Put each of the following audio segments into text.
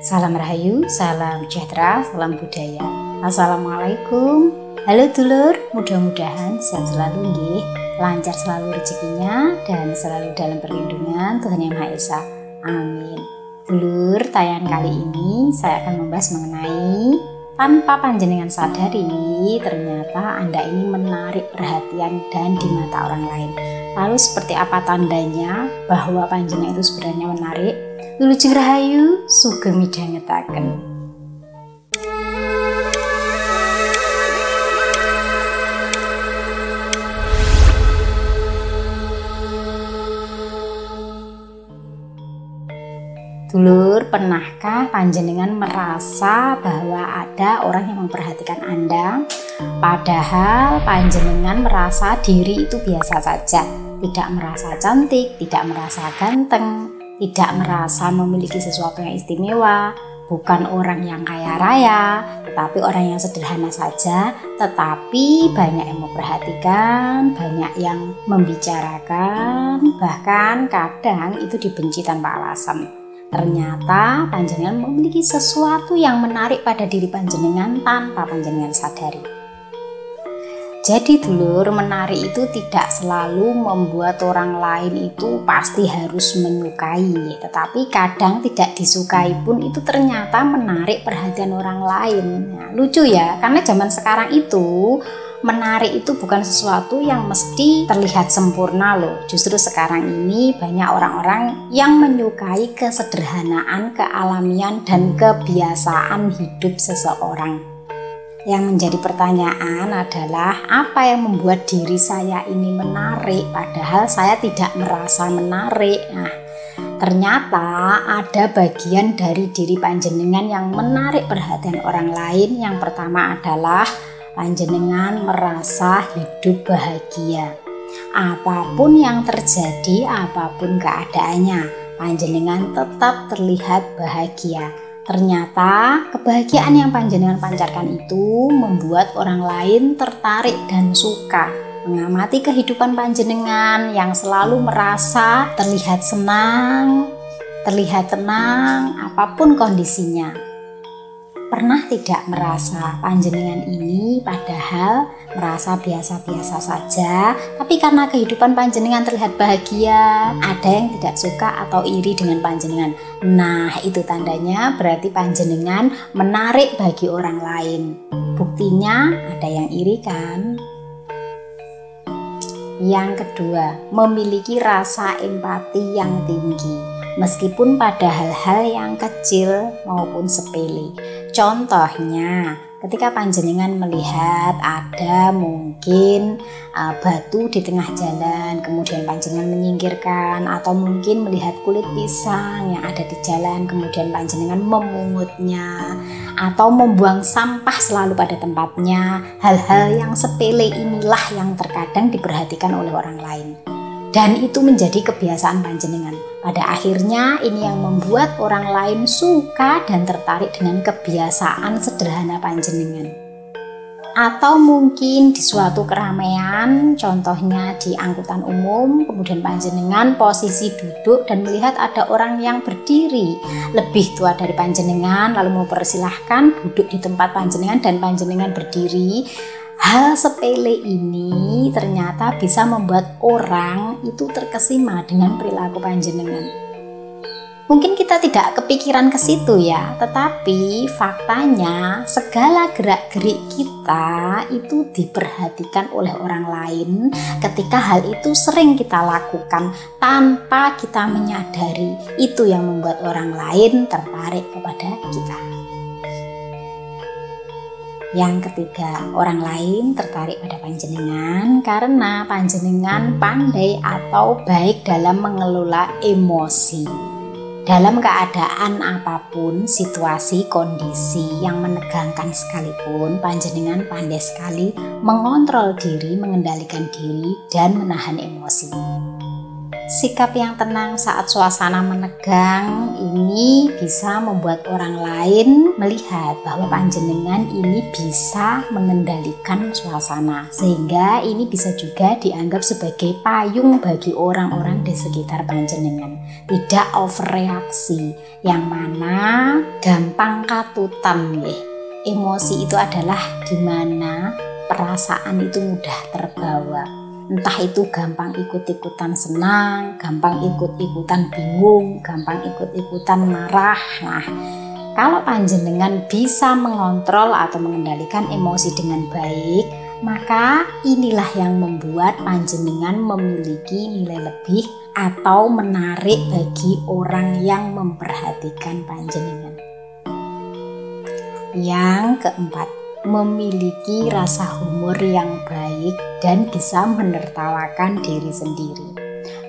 Salam Rahayu, salam sejahtera, salam budaya. Assalamualaikum. Halo dulur, mudah-mudahan sehat selalu nggih, lancar selalu rezekinya dan selalu dalam perlindungan Tuhan Yang Maha Esa. Amin. Dulur, tayangan kali ini saya akan membahas mengenai tanpa panjenengan sadari, ternyata Anda ini menarik perhatian dan di mata orang lain. Lalu seperti apa tandanya bahwa panjenengan itu sebenarnya menarik? Wilujeng Rahayu, sugeng midhangetaken. Dulur, pernahkah panjenengan merasa bahwa ada orang yang memperhatikan Anda, padahal panjenengan merasa diri itu biasa saja, tidak merasa cantik, tidak merasa ganteng, tidak merasa memiliki sesuatu yang istimewa, bukan orang yang kaya raya, tetapi orang yang sederhana saja, tetapi banyak yang memperhatikan, banyak yang membicarakan, bahkan kadang itu dibenci tanpa alasan. Ternyata panjenengan memiliki sesuatu yang menarik pada diri panjenengan tanpa panjenengan sadari. Jadi dulur, menarik itu tidak selalu membuat orang lain itu pasti harus menyukai, tetapi kadang tidak disukai pun itu ternyata menarik perhatian orang lain. Nah, lucu ya, karena zaman sekarang itu menarik itu bukan sesuatu yang mesti terlihat sempurna loh. Justru sekarang ini banyak orang-orang yang menyukai kesederhanaan, kealamian, dan kebiasaan hidup seseorang. Yang menjadi pertanyaan adalah apa yang membuat diri saya ini menarik padahal saya tidak merasa menarik. Nah, ternyata ada bagian dari diri panjenengan yang menarik perhatian orang lain. Yang pertama adalah panjenengan merasa hidup bahagia. Apapun yang terjadi, apapun keadaannya, panjenengan tetap terlihat bahagia. Ternyata kebahagiaan yang panjenengan pancarkan itu membuat orang lain tertarik dan suka mengamati kehidupan panjenengan yang selalu merasa terlihat senang, terlihat tenang apapun kondisinya. Pernah tidak merasa panjenengan ini padahal merasa biasa-biasa saja, tapi karena kehidupan panjenengan terlihat bahagia, ada yang tidak suka atau iri dengan panjenengan. Nah, itu tandanya berarti panjenengan menarik bagi orang lain. Buktinya ada yang iri kan? Yang kedua, memiliki rasa empati yang tinggi. Meskipun pada hal-hal yang kecil maupun sepele. Contohnya, ketika panjenengan melihat ada mungkin batu di tengah jalan, kemudian panjenengan menyingkirkan, atau mungkin melihat kulit pisang yang ada di jalan, kemudian panjenengan memungutnya, atau membuang sampah selalu pada tempatnya. Hal-hal yang sepele inilah yang terkadang diperhatikan oleh orang lain. Dan itu menjadi kebiasaan panjenengan. Pada akhirnya ini yang membuat orang lain suka dan tertarik dengan kebiasaan sederhana panjenengan. Atau mungkin di suatu keramaian, contohnya di angkutan umum, kemudian panjenengan posisi duduk dan melihat ada orang yang berdiri lebih tua dari panjenengan, lalu mempersilahkan duduk di tempat panjenengan dan panjenengan berdiri. Hal sepele ini ternyata bisa membuat orang itu terkesima dengan perilaku panjenengan. Mungkin kita tidak kepikiran ke situ ya, tetapi faktanya segala gerak-gerik kita itu diperhatikan oleh orang lain ketika hal itu sering kita lakukan tanpa kita menyadari. Itu yang membuat orang lain tertarik kepada kita. Yang ketiga, orang lain tertarik pada panjenengan karena panjenengan pandai atau baik dalam mengelola emosi. Dalam keadaan apapun, situasi, kondisi yang menegangkan sekalipun, panjenengan pandai sekali mengontrol diri, mengendalikan diri, dan menahan emosi. Sikap yang tenang saat suasana menegang ini bisa membuat orang lain melihat bahwa panjenengan ini bisa mengendalikan suasana, sehingga ini bisa juga dianggap sebagai payung bagi orang-orang di sekitar panjenengan. Tidak overreaksi, yang mana gampang katutan nggih. Emosi itu adalah dimana perasaan itu mudah terbawa. Entah itu gampang ikut-ikutan senang, gampang ikut-ikutan bingung, gampang ikut-ikutan marah. Nah, kalau panjenengan bisa mengontrol atau mengendalikan emosi dengan baik, maka inilah yang membuat panjenengan memiliki nilai lebih atau menarik bagi orang yang memperhatikan panjenengan. Yang keempat, memiliki rasa humor yang baik dan bisa menertawakan diri sendiri.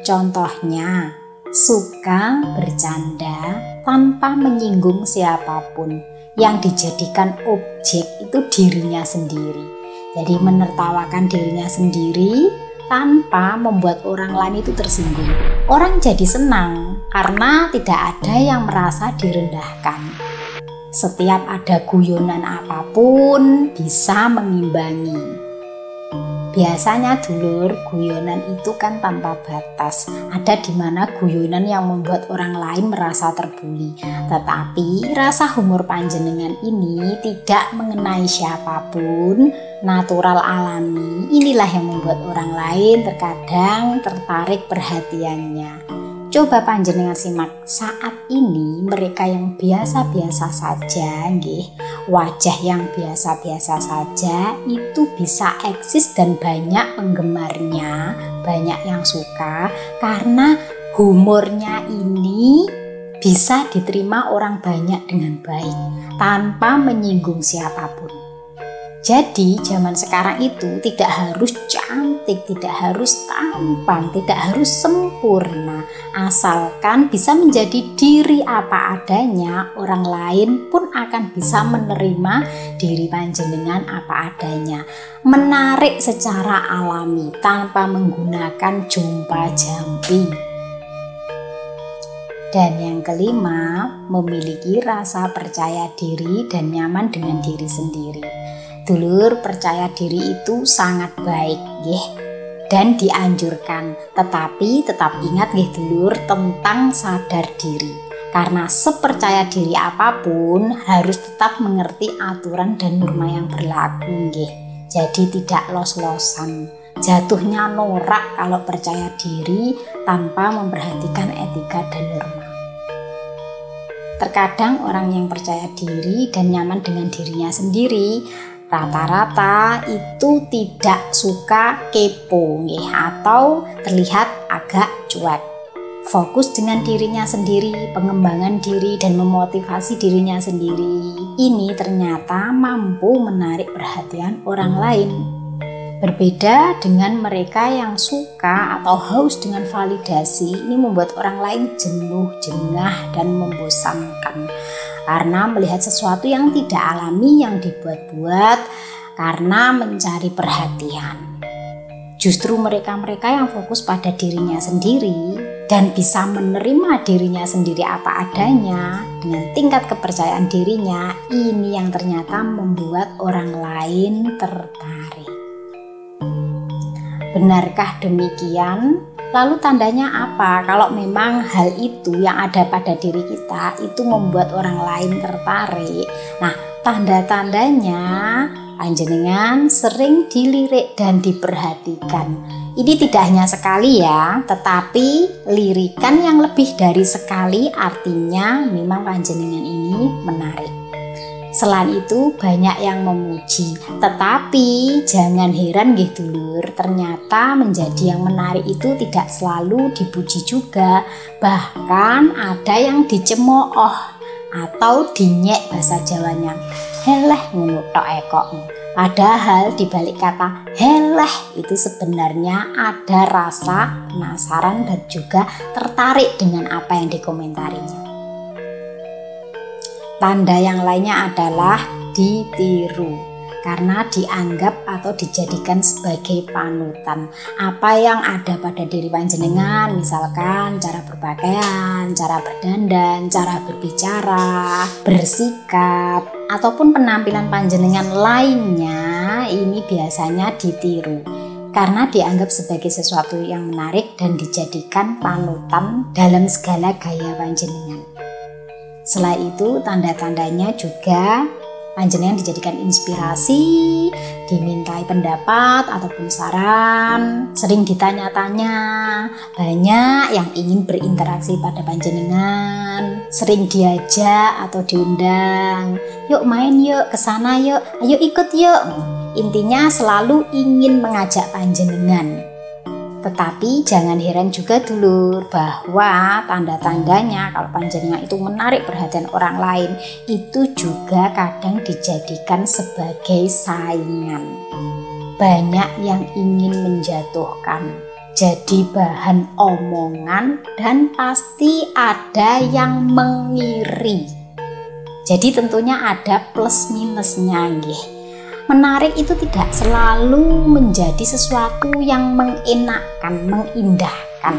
Contohnya, suka bercanda tanpa menyinggung siapapun, yang dijadikan objek itu dirinya sendiri. Jadi menertawakan dirinya sendiri tanpa membuat orang lain itu tersinggung. Orang jadi senang karena tidak ada yang merasa direndahkan. Setiap ada guyonan apapun bisa mengimbangi. Biasanya dulur, guyonan itu kan tanpa batas. Ada di mana guyonan yang membuat orang lain merasa terbuli. Tetapi rasa humor panjenengan ini tidak mengenai siapapun, natural alami. Inilah yang membuat orang lain terkadang tertarik perhatiannya. Coba panjenengan simak saat ini mereka yang biasa-biasa saja, nggih, wajah yang biasa-biasa saja itu bisa eksis dan banyak penggemarnya, banyak yang suka karena humornya ini bisa diterima orang banyak dengan baik tanpa menyinggung siapapun. Jadi zaman sekarang itu tidak harus cantik, tidak harus tampan, tidak harus sempurna. Asalkan bisa menjadi diri apa adanya, orang lain pun akan bisa menerima diri panjenengan apa adanya. Menarik secara alami tanpa menggunakan jumpa jampi. Dan yang kelima, memiliki rasa percaya diri dan nyaman dengan diri sendiri. Dulur, percaya diri itu sangat baik, nggih, dan dianjurkan. Tetapi tetap ingat nggih dulur tentang sadar diri. Karena sepercaya diri apapun harus tetap mengerti aturan dan norma yang berlaku, nggih. Jadi tidak los-losan. Jatuhnya norak kalau percaya diri tanpa memperhatikan etika dan norma. Terkadang orang yang percaya diri dan nyaman dengan dirinya sendiri rata-rata itu tidak suka kepo atau terlihat agak cuek. Fokus dengan dirinya sendiri, pengembangan diri dan memotivasi dirinya sendiri. Ini ternyata mampu menarik perhatian orang lain. Berbeda dengan mereka yang suka atau haus dengan validasi, ini membuat orang lain jenuh, jengah, dan membosankan. Karena melihat sesuatu yang tidak alami yang dibuat-buat karena mencari perhatian. Justru mereka-mereka yang fokus pada dirinya sendiri dan bisa menerima dirinya sendiri apa adanya dengan tingkat kepercayaan dirinya, ini yang ternyata membuat orang lain tertarik. Benarkah demikian? Lalu tandanya apa kalau memang hal itu yang ada pada diri kita itu membuat orang lain tertarik? Nah, tanda-tandanya panjenengan sering dilirik dan diperhatikan. Ini tidak hanya sekali ya, tetapi lirikan yang lebih dari sekali artinya memang panjenengan ini menarik. Selain itu banyak yang memuji, tetapi jangan heran nggih dulur, ternyata menjadi yang menarik itu tidak selalu dipuji juga. Bahkan ada yang dicemooh atau dinyek bahasa Jawanya. Heleh ngono tok kok. Padahal di balik kata heleh itu sebenarnya ada rasa penasaran dan juga tertarik dengan apa yang dikomentarinya. Tanda yang lainnya adalah ditiru. karena dianggap atau dijadikan sebagai panutan. Apa yang ada pada diri panjenengan, misalkan cara berpakaian, cara berdandan, cara berbicara, bersikap, ataupun penampilan panjenengan lainnya, ini biasanya ditiru karena dianggap sebagai sesuatu yang menarik dan dijadikan panutan dalam segala gaya panjenengan. Setelah itu tanda-tandanya juga panjenengan dijadikan inspirasi, dimintai pendapat ataupun saran, sering ditanya-tanya, banyak yang ingin berinteraksi pada panjenengan, sering diajak atau diundang, yuk main yuk, kesana yuk, ayo ikut yuk. Intinya selalu ingin mengajak panjenengan. Tetapi jangan heran juga dulur bahwa tanda-tandanya kalau panjenengan itu menarik perhatian orang lain itu juga kadang dijadikan sebagai saingan. Banyak yang ingin menjatuhkan, jadi bahan omongan dan pasti ada yang mengiri. Jadi tentunya ada plus minusnya nggih. Menarik itu tidak selalu menjadi sesuatu yang mengenakkan, mengindahkan,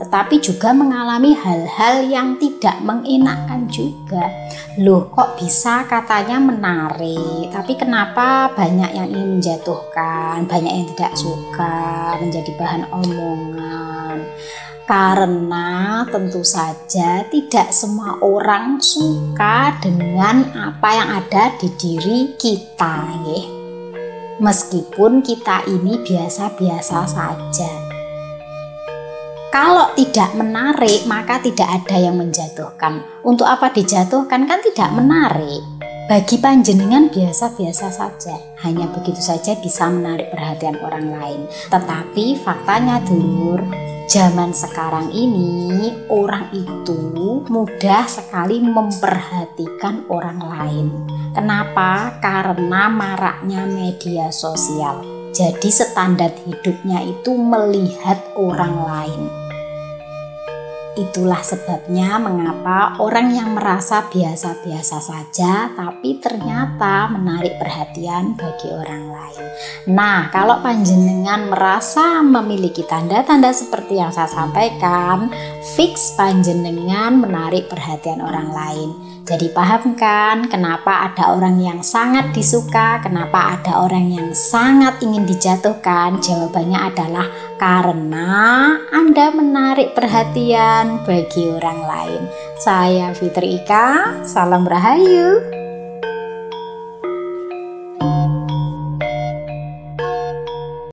tetapi juga mengalami hal-hal yang tidak mengenakkan juga. Loh, kok bisa katanya menarik, tapi kenapa banyak yang ingin menjatuhkan, banyak yang tidak suka, menjadi bahan omongan? Karena tentu saja tidak semua orang suka dengan apa yang ada di diri kita, ya. Meskipun kita ini biasa-biasa saja. Kalau tidak menarik, maka tidak ada yang menjatuhkan. Untuk apa dijatuhkan? Kan tidak menarik. Bagi panjenengan biasa-biasa saja, hanya begitu saja bisa menarik perhatian orang lain. Tetapi faktanya dulur, zaman sekarang ini orang itu mudah sekali memperhatikan orang lain. Kenapa? Karena maraknya media sosial. Jadi standar hidupnya itu melihat orang lain. Itulah sebabnya mengapa orang yang merasa biasa-biasa saja tapi ternyata menarik perhatian bagi orang lain. Nah, kalau panjenengan merasa memiliki tanda-tanda seperti yang saya sampaikan, fix panjenengan menarik perhatian orang lain. Jadi paham kan kenapa ada orang yang sangat disuka, kenapa ada orang yang sangat ingin dijatuhkan? Jawabannya adalah karena Anda menarik perhatian bagi orang lain. Saya Fitri Ika, salam rahayu.